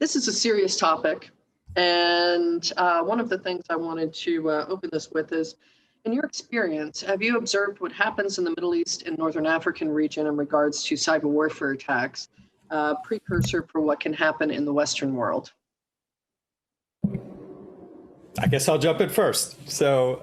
This is a serious topic. And one of the things I wanted to open this with is, in your experience, have you observed what happens in the Middle East and Northern African region in regards to cyber warfare attacks, precursor for what can happen in the Western world? I guess I'll jump in first. So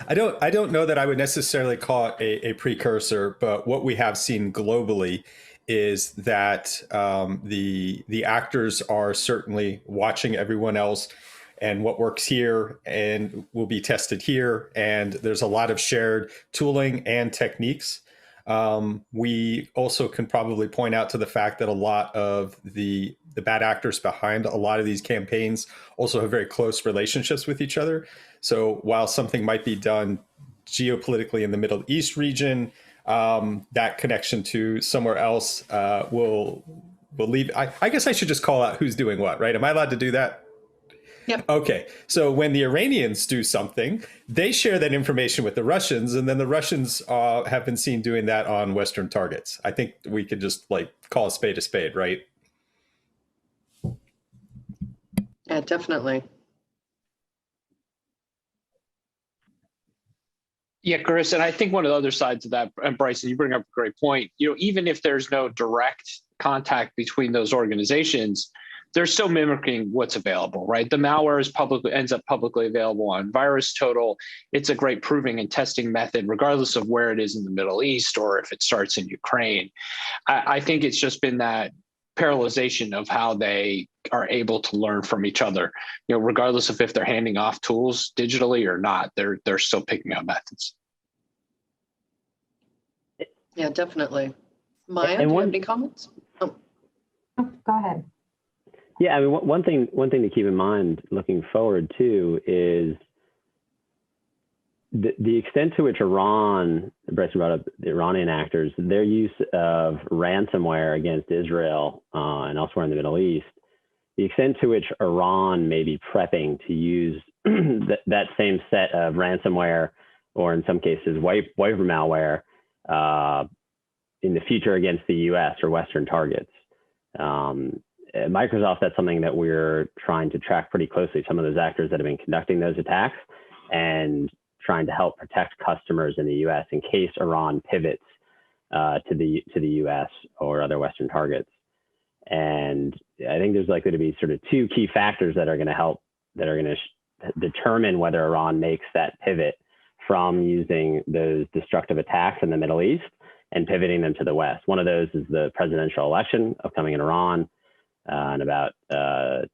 I don't know that I would necessarily call it a precursor, but what we have seen globally is that the actors are certainly watching everyone else and what works here and will be tested here. And there's a lot of shared tooling and techniques. We also can probably point out to the fact that a lot of the bad actors behind a lot of these campaigns also have very close relationships with each other. So while something might be done geopolitically in the Middle East region, that connection to somewhere else will leave. I guess I should just call out who's doing what, right? Am I allowed to do that? Yep. Okay. So when the Iranians do something, they share that information with the Russians, and then the Russians have been seen doing that on Western targets. I think we could just call a spade, right? Yeah, definitely. Yeah, Chris, and I think one of the other sides of that, and Bryson, you bring up a great point. Even if there's no direct contact between those organizations, they're still mimicking what's available, right? The malware ends up publicly available on VirusTotal. It's a great proving and testing method, regardless of where it is in the Middle East or if it starts in Ukraine. I think it's just been that parallelization of how they are able to learn from each other. Regardless of if they're handing off tools digitally or not, they're still picking up methods. Yeah, definitely. Maya, do you have any comments? Oh, go ahead. Yeah, I mean, one thing to keep in mind looking forward too is the extent to which Iran, Bryson brought up the Iranian actors, their use of ransomware against Israel and elsewhere in the Middle East, the extent to which Iran may be prepping to use that same set of ransomware, or in some cases wiper malware, in the future against the U.S. or Western targets. At Microsoft, that's something that we're trying to track pretty closely, some of those actors that have been conducting those attacks and trying to help protect customers in the U.S. in case Iran pivots to the U.S. or other Western targets. And I think there's likely to be sort of two key factors that are going to determine whether Iran makes that pivot from using those destructive attacks in the Middle East and pivoting them to the West. One of those is the presidential election upcoming in Iran in about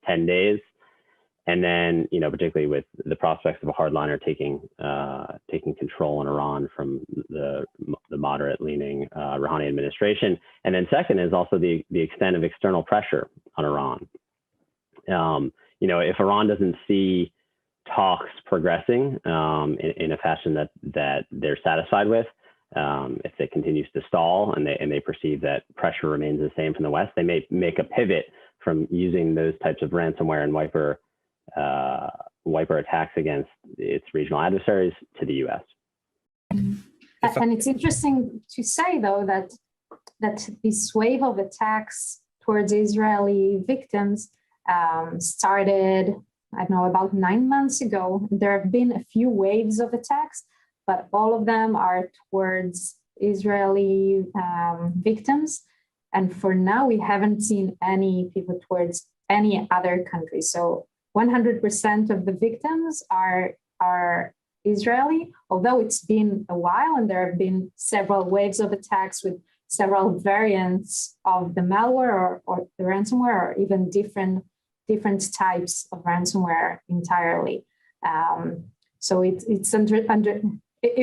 10 days. And then, particularly with the prospects of a hardliner taking control in Iran from the moderate-leaning Rouhani administration. And then second is also the extent of external pressure on Iran. If Iran doesn't see talks progressing in a fashion that they're satisfied with, if it continues to stall and they perceive that pressure remains the same from the West, they may make a pivot from using those types of ransomware and wiper attacks against its regional adversaries to the U.S. And it's interesting to say, though, that this wave of attacks towards Israeli victims started, I don't know, about 9 months ago. There have been a few waves of attacks, but all of them are towards Israeli victims. And for now, we haven't seen any people towards any other country. So 100% of the victims are Israeli, although it's been a while and there have been several waves of attacks with several variants of the malware or the ransomware, or even different types of ransomware entirely. So it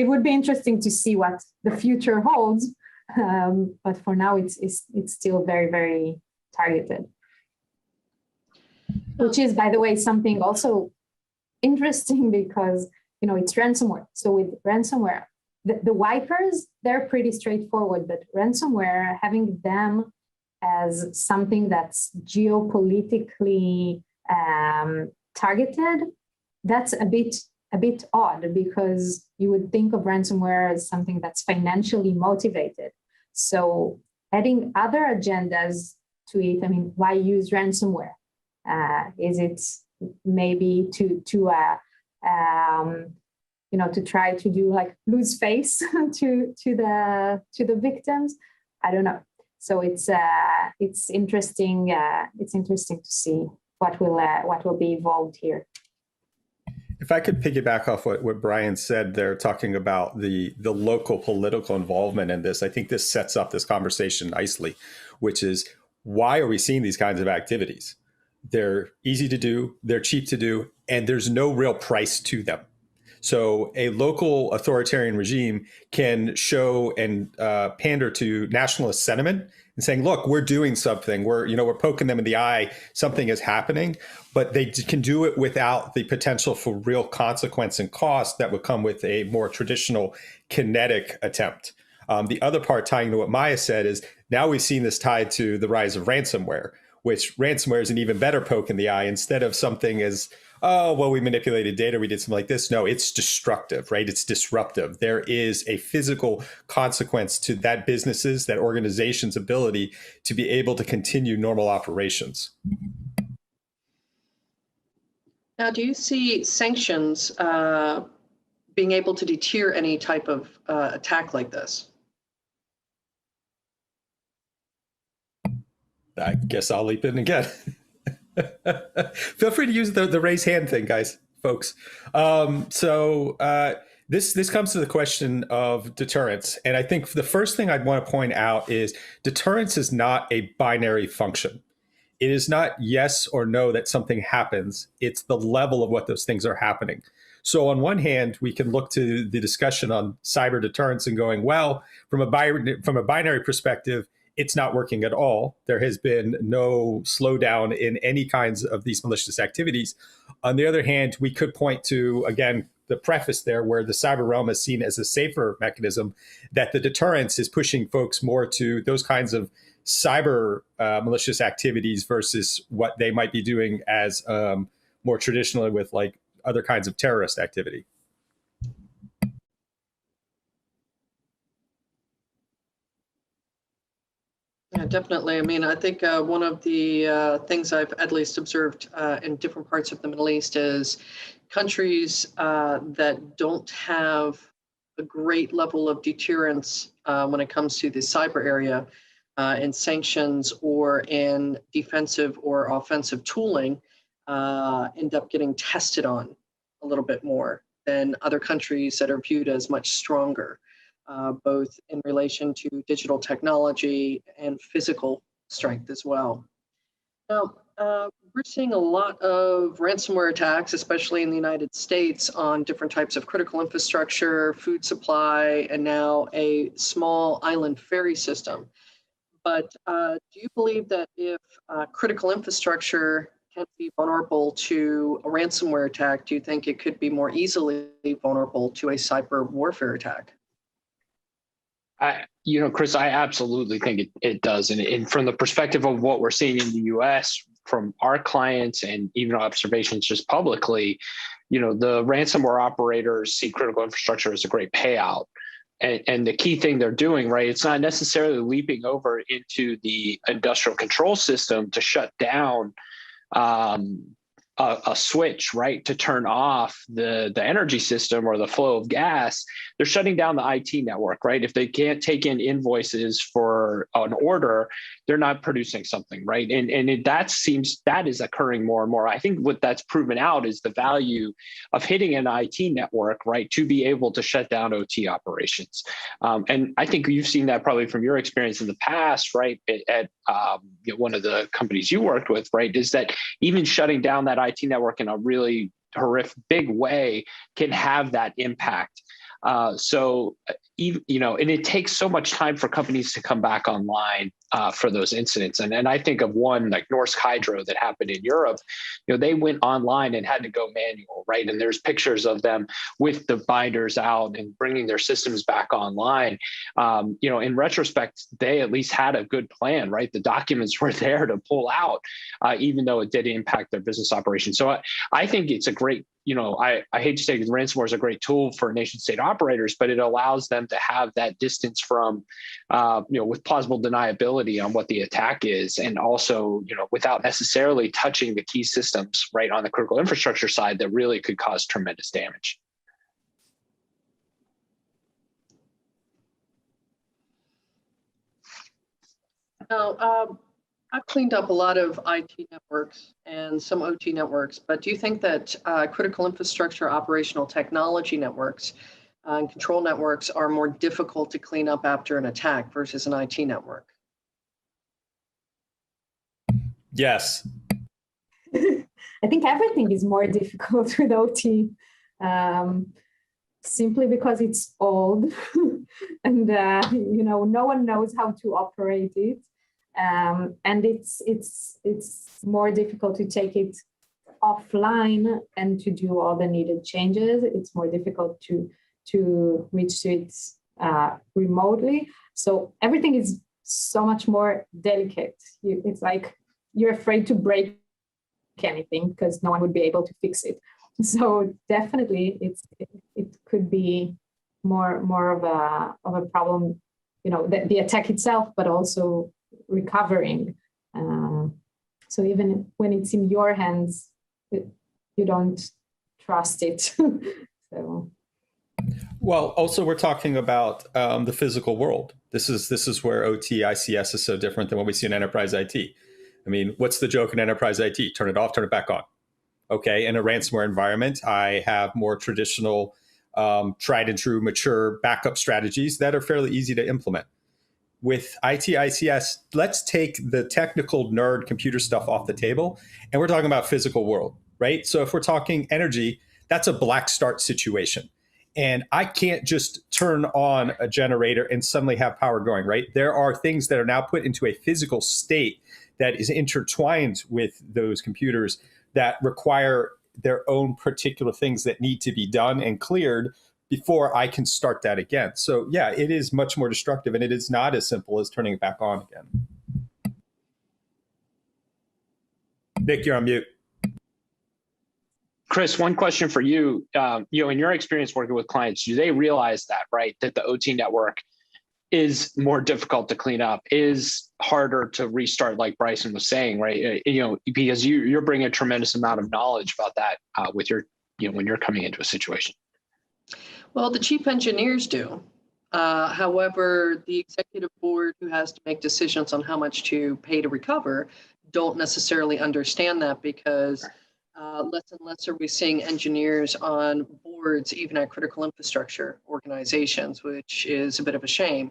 would be interesting to see what the future holds, but for now it's still very, very targeted. Which is, by the way, something also interesting because, it's ransomware. So with ransomware, the wipers, they're pretty straightforward, but ransomware, having them as something that's geopolitically targeted, that's a bit odd, because you would think of ransomware as something that's financially motivated. So adding other agendas to it, why use ransomware? Is it maybe to try to do like lose face to the victims? I don't know. So it's interesting. It's interesting to see what will be evolved here. If I could piggyback off what Brian said there, talking about the local political involvement in this, I think this sets up this conversation nicely, which is, why are we seeing these kinds of activities? They're easy to do, they're cheap to do, and there's no real price to them. So a local authoritarian regime can show and pander to nationalist sentiment and saying, look, we're doing something. We're poking them in the eye. Something is happening, but they can do it without the potential for real consequence and cost that would come with a more traditional kinetic attempt. The other part, tying to what Maya said, is now we've seen this tied to the rise of ransomware, which ransomware is an even better poke in the eye. Instead of something as, oh, well, we manipulated data, we did something like this. No, it's destructive, right? It's disruptive. There is a physical consequence to that business's, that organization's ability to be able to continue normal operations. Now, do you see sanctions being able to deter any type of attack like this? I guess I'll leap in again. Feel free to use the raise hand thing, guys, folks. This comes to the question of deterrence. And I think the first thing I'd want to point out is deterrence is not a binary function. It is not yes or no that something happens. It's the level of what those things are happening. So on one hand, we can look to the discussion on cyber deterrence and going, well, from a binary perspective, it's not working at all. There has been no slowdown in any kinds of these malicious activities. On the other hand, we could point to, again, the preface there, where the cyber realm is seen as a safer mechanism, that the deterrence is pushing folks more to those kinds of cyber malicious activities versus what they might be doing as more traditionally with like other kinds of terrorist activity. Yeah, definitely. I mean, I think one of the things I've at least observed in different parts of the Middle East is countries that don't have a great level of deterrence when it comes to the cyber area in sanctions or in defensive or offensive tooling end up getting tested on a little bit more than other countries that are viewed as much stronger. Both in relation to digital technology and physical strength as well. Now, we're seeing a lot of ransomware attacks, especially in the United States, on different types of critical infrastructure, food supply, and now a small island ferry system. But do you believe that if critical infrastructure can be vulnerable to a ransomware attack, do you think it could be more easily vulnerable to a cyber warfare attack? Chris, I absolutely think it does. And from the perspective of what we're seeing in the US from our clients and even observations just publicly, the ransomware operators see critical infrastructure as a great payout. And the key thing they're doing, right, it's not necessarily leaping over into the industrial control system to shut down a switch, right, to turn off the energy system or the flow of gas. They're shutting down the IT network, right? If they can't take in invoices for an order, they're not producing something, right? And that is occurring more and more. I think what that's proven out is the value of hitting an IT network, right, to be able to shut down OT operations. And I think you've seen that probably from your experience in the past, right, at one of the companies you worked with, right, is that even shutting down that IT network in a really horrific, big way can have that impact. And it takes so much time for companies to come back online for those incidents. And I think of one like Norsk Hydro that happened in Europe. They went online and had to go manual, right? And there's pictures of them with the binders out and bringing their systems back online. In retrospect, they at least had a good plan, right? The documents were there to pull out, even though it did impact their business operation. So I think it's a great, I hate to say ransomware is a great tool for nation state operators, but it allows them them to have that distance from, with plausible deniability on what the attack is, and also, without necessarily touching the key systems right on the critical infrastructure side that really could cause tremendous damage. Now, I've cleaned up a lot of IT networks and some OT networks, but do you think that critical infrastructure operational technology networks and control networks are more difficult to clean up after an attack versus an IT network? Yes. I think everything is more difficult with OT, simply because it's old and no one knows how to operate it. And it's more difficult to take it offline and to do all the needed changes. It's more difficult to reach to it remotely. So everything is so much more delicate. It's like you're afraid to break anything because no one would be able to fix it. So definitely, it could be more of a problem, the attack itself, but also recovering. So even when it's in your hands, you don't trust it. So. Well, also we're talking about the physical world. This is where OT ICS is so different than what we see in enterprise IT. I mean, what's the joke in enterprise IT? Turn it off, turn it back on. Okay, in a ransomware environment, I have more traditional, tried and true, mature backup strategies that are fairly easy to implement. With IT ICS, let's take the technical nerd computer stuff off the table, and we're talking about physical world, right? So if we're talking energy, that's a black start situation. And I can't just turn on a generator and suddenly have power going, right? There are things that are now put into a physical state that is intertwined with those computers that require their own particular things that need to be done and cleared before I can start that again. So yeah, it is much more destructive, and it is not as simple as turning it back on again. Nick, you're on mute. Chris, one question for you. In your experience working with clients, do they realize that, right? That the OT network is more difficult to clean up, is harder to restart, like Bryson was saying, right? Because you're bringing a tremendous amount of knowledge about that with your, when you're coming into a situation. Well, the chief engineers do. However, the executive board who has to make decisions on how much to pay to recover don't necessarily understand that, because less and less are we seeing engineers on boards, even at critical infrastructure organizations, which is a bit of a shame.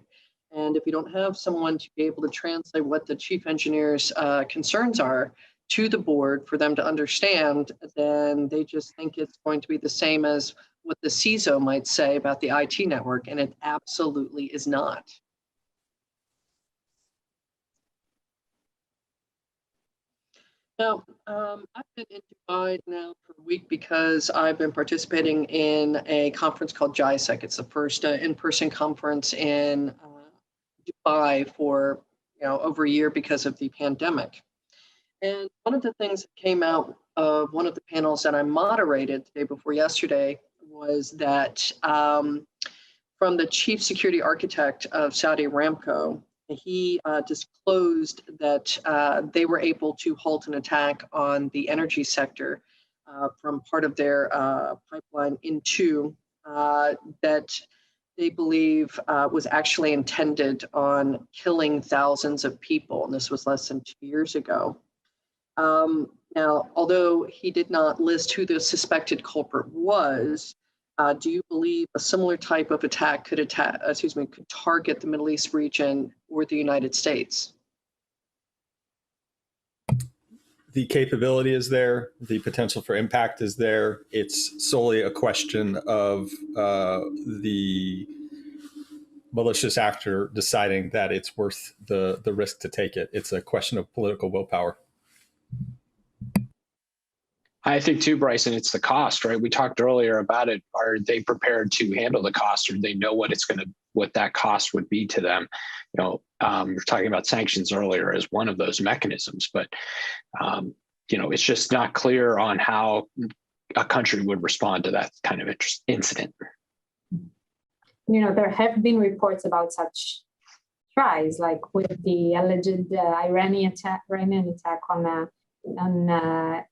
And if you don't have someone to be able to translate what the chief engineer's concerns are to the board for them to understand, then they just think it's going to be the same as what the CISO might say about the IT network, and it absolutely is not. Now, I've been in Dubai now for a week because I've been participating in a conference called JISEC. It's the first in-person conference in Dubai for over a year because of the pandemic. And one of the things that came out of one of the panels that I moderated the day before yesterday was that from the chief security architect of Saudi Aramco, he disclosed that they were able to halt an attack on the energy sector from part of their pipeline into that they believe was actually intended on killing thousands of people. And this was less than 2 years ago. Now, although he did not list who the suspected culprit was, do you believe a similar type of attack could target the Middle East region or the United States? The capability is there. The potential for impact is there. It's solely a question of the malicious actor deciding that it's worth the risk to take it. It's a question of political willpower. I think too, Bryson, it's the cost, right? We talked earlier about it. Are they prepared to handle the cost, or do they know what that cost would be to them? We're talking about sanctions earlier as one of those mechanisms, but it's just not clear on how a country would respond to that kind of incident. there have been reports about such tries, like with the alleged Iranian attack on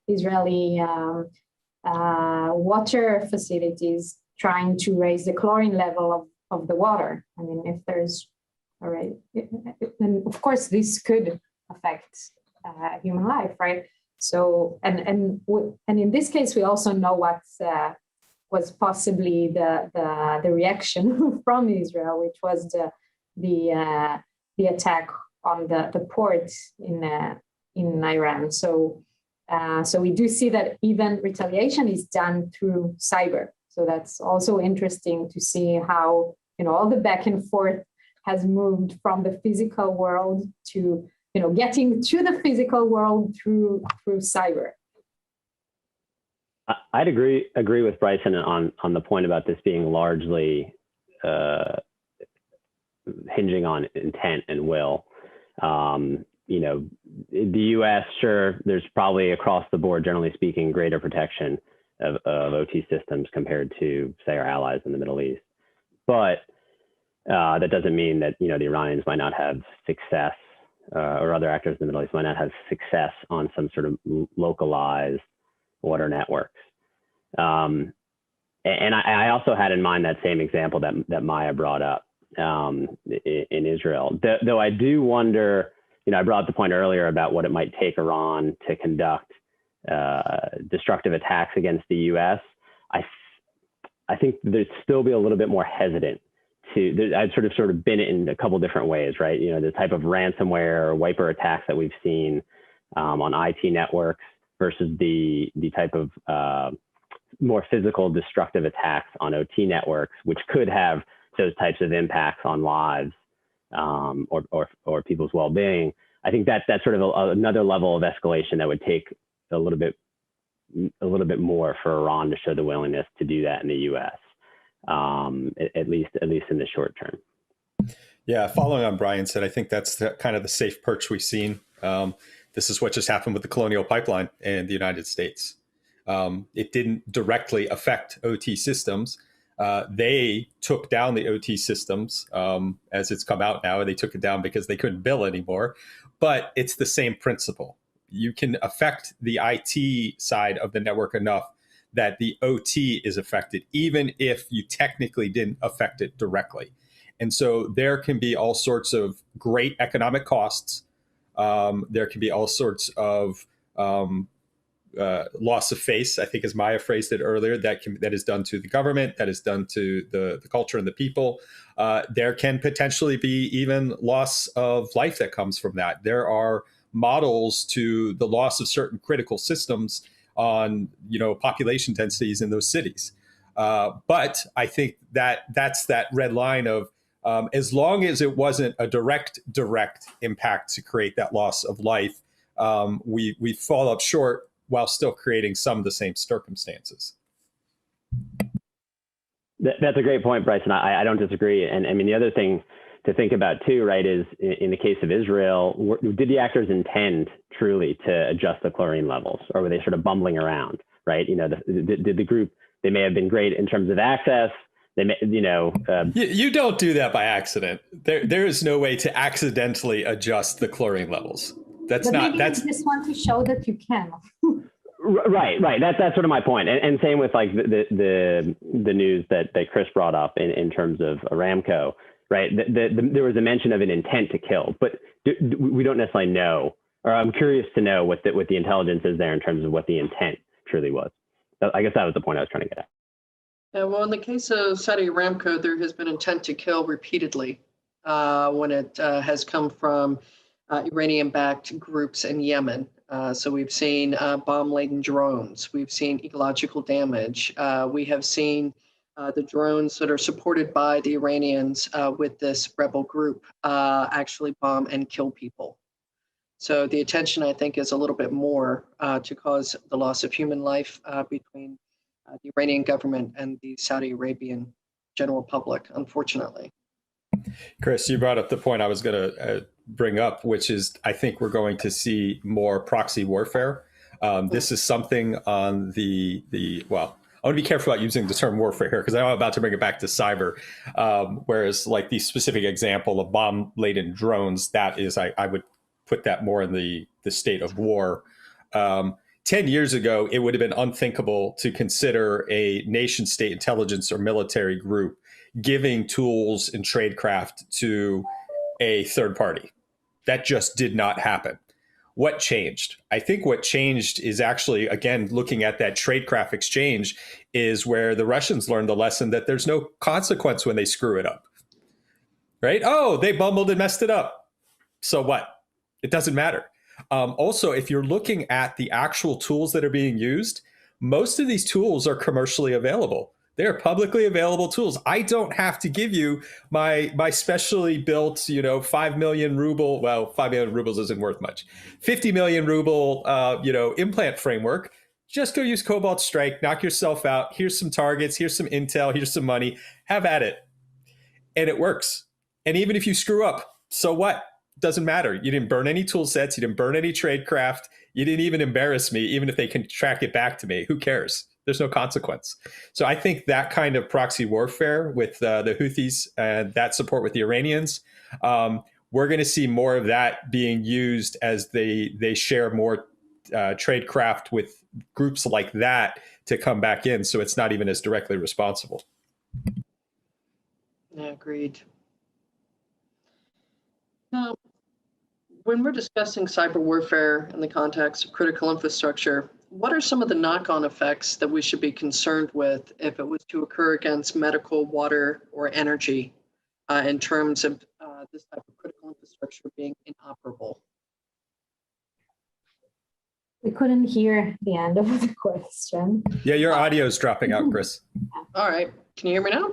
Israeli water facilities, trying to raise the chlorine level of the water. I mean, if there's and of course this could affect human life, right? So, and in this case, we also know what was possibly the reaction from Israel, which was the attack on the port in Iran. So we do see that even retaliation is done through cyber. So that's also interesting to see how all the back and forth has moved from the physical world to getting to the physical world through cyber. I'd agree with Bryson on the point about this being largely hinging on intent and will. The U.S., sure, there's probably across the board, generally speaking, greater protection of OT systems compared to, say, our allies in the Middle East. But that doesn't mean that the Iranians might not have success, or other actors in the Middle East might not have success on some sort of localized water networks. And I also had in mind that same example that Maya brought up in Israel. Though I do wonder, I brought up the point earlier about what it might take Iran to conduct destructive attacks against the U.S. I think there'd still be a little bit more hesitant I'd sort of been in a couple different ways, right? The type of ransomware or wiper attacks that we've seen on IT networks versus the type of more physical destructive attacks on OT networks, which could have those types of impacts on lives or people's well-being. I think that's sort of another level of escalation that would take a little bit more for Iran to show the willingness to do that in the U.S. At least in the short term. Yeah, following on Brian said, I think that's kind of the safe perch we've seen. This is what just happened with the Colonial Pipeline in the United States. It didn't directly affect OT systems. They took down the OT systems as it's come out now. They took it down because they couldn't bill anymore. But it's the same principle. You can affect the IT side of the network enough that the OT is affected, even if you technically didn't affect it directly. And so there can be all sorts of great economic costs. There can be all sorts of loss of face, I think as Maya phrased it earlier, that is done to the government, that is done to the culture and the people. There can potentially be even loss of life that comes from that. There are models to the loss of certain critical systems on population densities in those cities. But I think that's that red line of as long as it wasn't a direct impact to create that loss of life, we fall up short while still creating some of the same circumstances. That's a great point, Bryson. I don't disagree. And I mean, the other thing to think about too, right, is in the case of Israel, did the actors intend truly to adjust the chlorine levels, or were they sort of bumbling around, right? Did the group, they may have been great in terms of access. They may, you don't do that by accident. There is no way to accidentally adjust the chlorine levels. That's you just want to show that you can. Right. That's sort of my point. And same with like the news that Chris brought up in terms of Aramco. Right. There was a mention of an intent to kill, but we don't necessarily know, or I'm curious to know what the intelligence is there in terms of what the intent truly was. So I guess that was the point I was trying to get at. Yeah, well, in the case of Saudi Aramco, there has been intent to kill repeatedly when it has come from Iranian-backed groups in Yemen. So we've seen bomb-laden drones. We've seen ecological damage. We have seen the drones that are supported by the Iranians with this rebel group actually bomb and kill people. So the attention, I think, is a little bit more to cause the loss of human life between the Iranian government and the Saudi Arabian general public, unfortunately. Chris, you brought up the point I was going to bring up, which is I think we're going to see more proxy warfare. This is something on want to be careful about using the term warfare here because I'm about to bring it back to cyber. Whereas like the specific example of bomb-laden drones, that is, I would put that more in the state of war. 10 years ago, it would have been unthinkable to consider a nation state intelligence or military group giving tools and tradecraft to a third party. That just did not happen. What changed? I think what changed is actually, again, looking at that tradecraft exchange is where the Russians learned the lesson that there's no consequence when they screw it up, right? Oh, they bumbled and messed it up. So what? It doesn't matter. Also, if you're looking at the actual tools that are being used, most of these tools are commercially available. They're publicly available tools. I don't have to give you my specially built, 5 million ruble. Well, 5 million rubles isn't worth much. 50 million ruble, implant framework. Just go use Cobalt Strike, knock yourself out. Here's some targets. Here's some intel. Here's some money. Have at it. And it works. And even if you screw up, so what? Doesn't matter. You didn't burn any tool sets. You didn't burn any tradecraft. You didn't even embarrass me, even if they can track it back to me. Who cares? There's no consequence. So I think that kind of proxy warfare with the Houthis and that support with the Iranians, we're going to see more of that being used as they share more tradecraft with groups like that to come back in. So it's not even as directly responsible. Yeah, agreed. Now, when we're discussing cyber warfare in the context of critical infrastructure, what are some of the knock-on effects that we should be concerned with if it was to occur against medical, water, or energy in terms of this type of critical infrastructure being inoperable? We couldn't hear the end of the question. Yeah, your audio is dropping out, Chris. All right. Can you hear me now?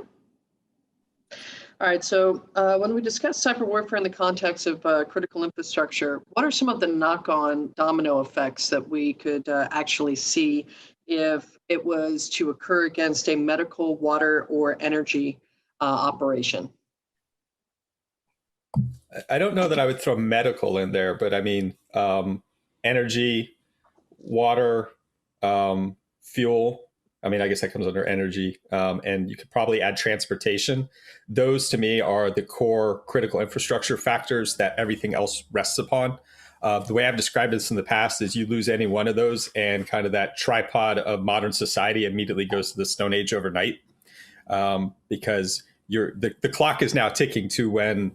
All right. So when we discuss cyber warfare in the context of critical infrastructure, what are some of the knock-on domino effects that we could actually see if it was to occur against a medical, water, or energy operation? I don't know that I would throw medical in there, but I mean, energy, water, fuel. I mean, I guess that comes under energy, and you could probably add transportation. Those to me are the core critical infrastructure factors that everything else rests upon. The way I've described this in the past is you lose any one of those and kind of that tripod of modern society immediately goes to the Stone Age overnight, because the clock is now ticking to when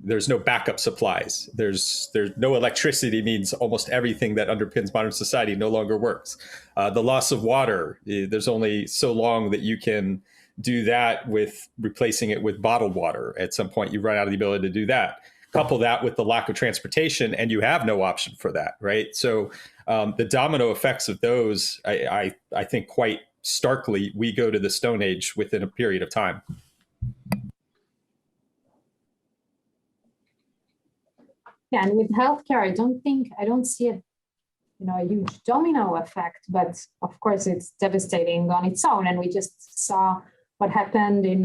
there's no backup supplies. There's no electricity means almost everything that underpins modern society no longer works. The loss of water, there's only so long that you can do that with replacing it with bottled water. At some point, you run out of the ability to do that. Couple that with the lack of transportation, and you have no option for that, right? So the domino effects of those, I think quite starkly, we go to the Stone Age within a period of time. Yeah, and with healthcare, I don't see a huge domino effect, but of course it's devastating on its own. And we just saw what happened in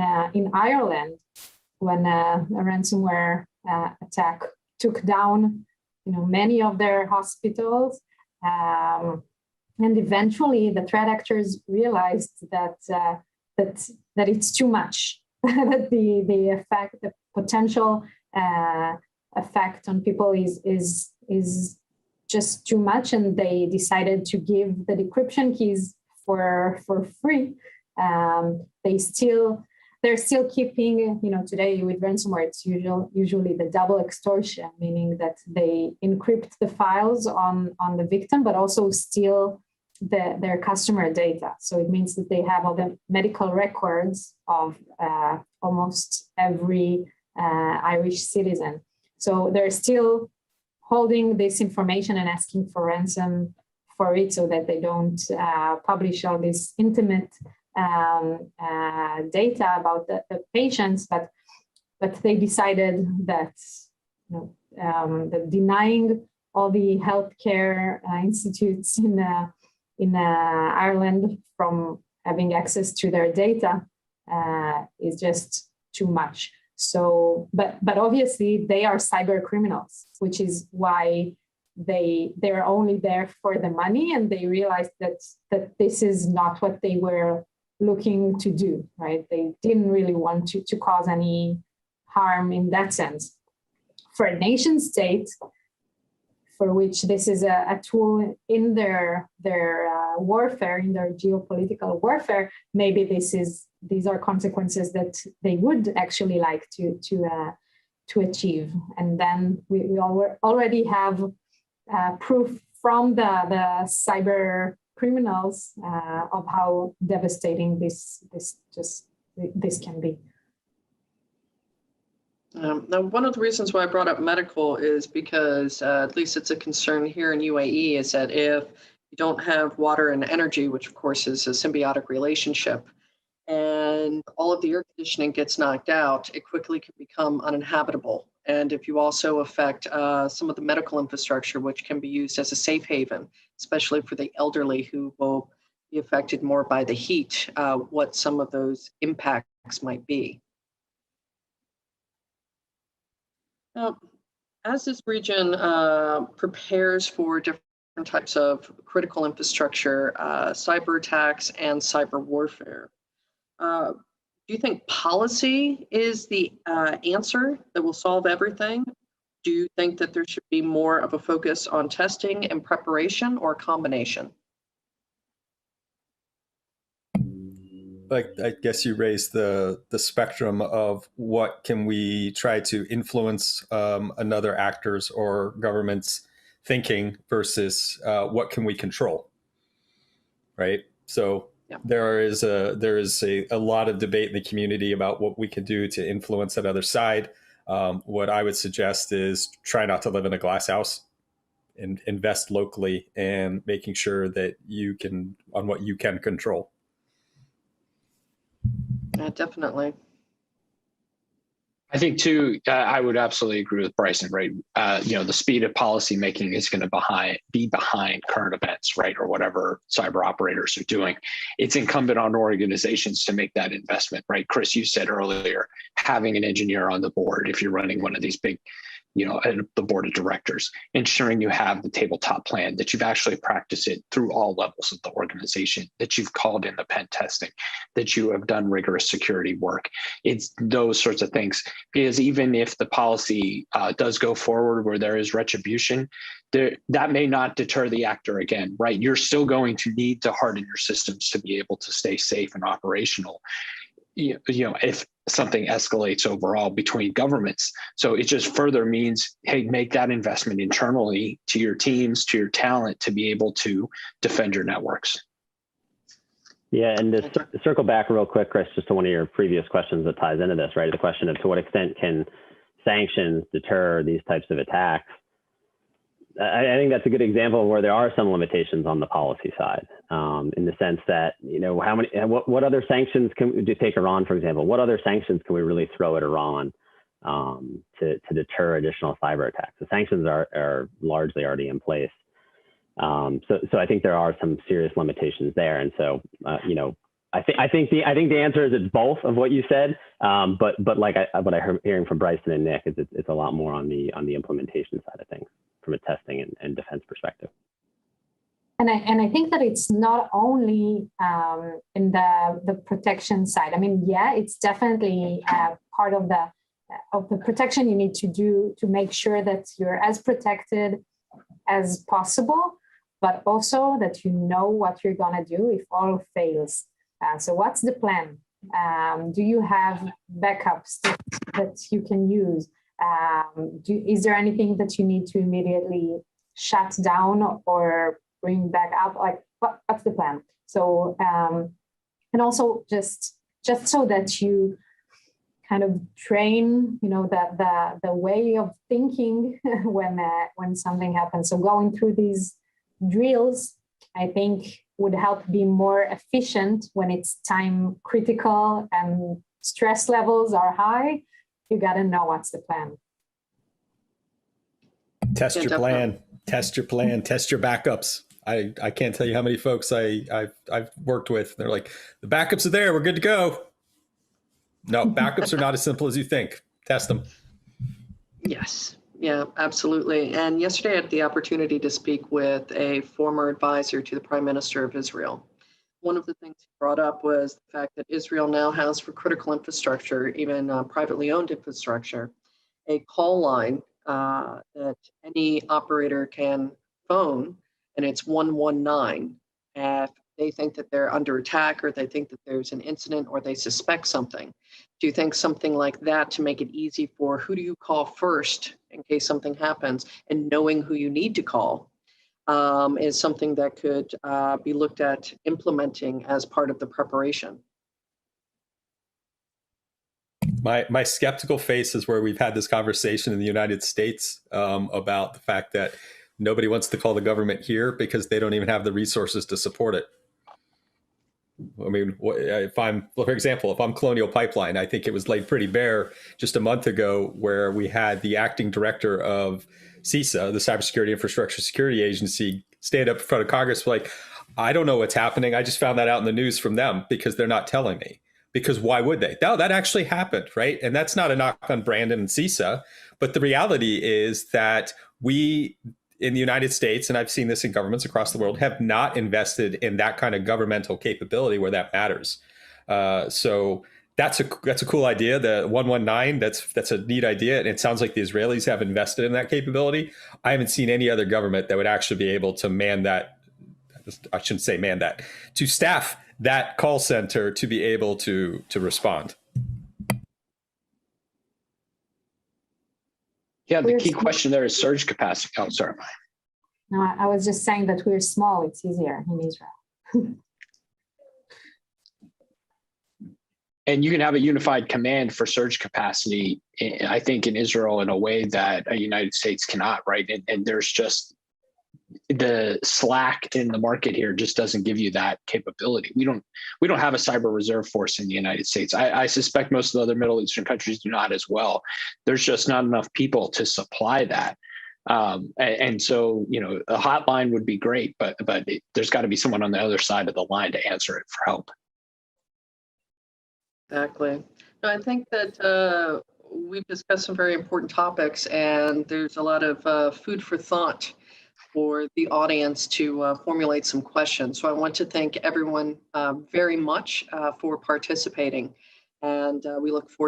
Ireland when a ransomware attack took down many of their hospitals, and eventually the threat actors realized that it's too much, that the effect, the potential effect on people is just too much, and they decided to give the decryption keys for free. They're still keeping, today with ransomware, it's usually the double extortion, meaning that they encrypt the files on the victim, but also steal their customer data. So it means that they have all the medical records of almost every Irish citizen. So they're still holding this information and asking for ransom for it so that they don't publish all this intimate data about the patients. But they decided that, that denying all the healthcare institutes in Ireland from having access to their data is just too much. So, but obviously they are cyber criminals, which is why they're only there for the money, and they realized that this is not what they were looking to do, right? They didn't really want to cause any harm in that sense. For a nation state, for which this is a tool in their warfare, in their geopolitical warfare, maybe these are consequences that they would actually like to achieve. And then we already have proof from the cyber criminals of how devastating this can be. Now, one of the reasons why I brought up medical is because at least it's a concern here in UAE, is that if you don't have water and energy, which of course is a symbiotic relationship, and all of the air conditioning gets knocked out, it quickly can become uninhabitable. And if you also affect some of the medical infrastructure, which can be used as a safe haven, especially for the elderly who will be affected more by the heat, what some of those impacts might be. Now, as this region prepares for different types of critical infrastructure, cyber attacks, and cyber warfare, do you think policy is the answer that will solve everything? Do you think that there should be more of a focus on testing and preparation, or a combination? I guess you raised the spectrum of what can we try to influence another actor's or government's thinking versus what can we control, right? So yeah. There is a lot of debate in the community about what we can do to influence that other side. What I would suggest is try not to live in a glass house, and invest locally, and making sure that you can on what you can control. Definitely. I think too, I would absolutely agree with Bryson, right? The speed of policy making is going to be behind current events, right? Or whatever cyber operators are doing. It's incumbent on organizations to make that investment, right? Chris, you said earlier, having an engineer on the board, if you're running one of these big, the board of directors, ensuring you have the tabletop plan, that you've actually practiced it through all levels of the organization, that you've called in the pen testing, that you have done rigorous security work. It's those sorts of things, because even if the policy does go forward where there is retribution, that may not deter the actor again, right? You're still going to need to harden your systems to be able to stay safe and operational, if something escalates overall between governments. So it just further means, hey, make that investment internally to your teams, to your talent, to be able to defend your networks. Yeah, and to circle back real quick, Chris, just to one of your previous questions that ties into this, right? The question of to what extent can sanctions deter these types of attacks? I think that's a good example of where there are some limitations on the policy side, in the sense that, what other sanctions can we take Iran, for example? What other sanctions can we really throw at Iran to deter additional cyber attacks? The sanctions are largely already in place. So I think there are some serious limitations there. And so, I think the answer is it's both of what you said. But what I'm hearing from Bryson and Nick is it's a lot more on the implementation side of things, from a testing and defense perspective. And I think that it's not only in the protection side. I mean, yeah, it's definitely part of the protection you need to do to make sure that you're as protected as possible, but also that you know what you're gonna do if all fails. So what's the plan? Do you have backups that you can use? Is there anything that you need to immediately shut down or bring back up? Like, what's the plan? So, and also just so that you kind of train, the way of thinking when something happens. So going through these drills, I think, would help be more efficient when it's time critical and stress levels are high. You got to know what's the plan. Test your plan, test your backups. I can't tell you how many folks I've worked with. They're like, the backups are there, we're good to go. No, backups are not as simple as you think. Test them. Yes. Yeah, absolutely. And yesterday I had the opportunity to speak with a former advisor to the Prime Minister of Israel. One of the things he brought up was the fact that Israel now has for critical infrastructure, even privately owned infrastructure, a call line that any operator can phone, and it's 119. If they think that they're under attack, or they think that there's an incident, or they suspect something. Do you think something like that, to make it easy for who do you call first in case something happens, and knowing who you need to call, is something that could be looked at implementing as part of the preparation? My skeptical face is where we've had this conversation in the United States about the fact that nobody wants to call the government here because they don't even have the resources to support it. I mean, for example, if I'm Colonial Pipeline, I think it was laid pretty bare just a month ago where we had the acting director of CISA, the Cybersecurity Infrastructure Security Agency, stand up in front of Congress like, I don't know what's happening. I just found that out in the news from them because they're not telling me. Because why would they? No, that actually happened, right? And that's not a knock on Brandon and CISA, but the reality is that we in the United States, and I've seen this in governments across the world, have not invested in that kind of governmental capability where that matters. So that's a cool idea. The 119, that's a neat idea, and it sounds like the Israelis have invested in that capability. I haven't seen any other government that would actually be able to man that. I shouldn't say man that, to staff that call center to be able to respond. Yeah, the key question there is surge capacity. Oh, sorry. No, I was just saying that we're small. It's easier in Israel. And you can have a unified command for surge capacity, I think, in Israel in a way that a United States cannot, right? And there's just the slack in the market here just doesn't give you that capability. We don't have a cyber reserve force in the United States. I suspect most of the other Middle Eastern countries do not as well. There's just not enough people to supply that. And so, a hotline would be great, but there's got to be someone on the other side of the line to answer it for help. Exactly. No, I think that we've discussed some very important topics, and there's a lot of food for thought for the audience to formulate some questions. So I want to thank everyone very much for participating, and we look forward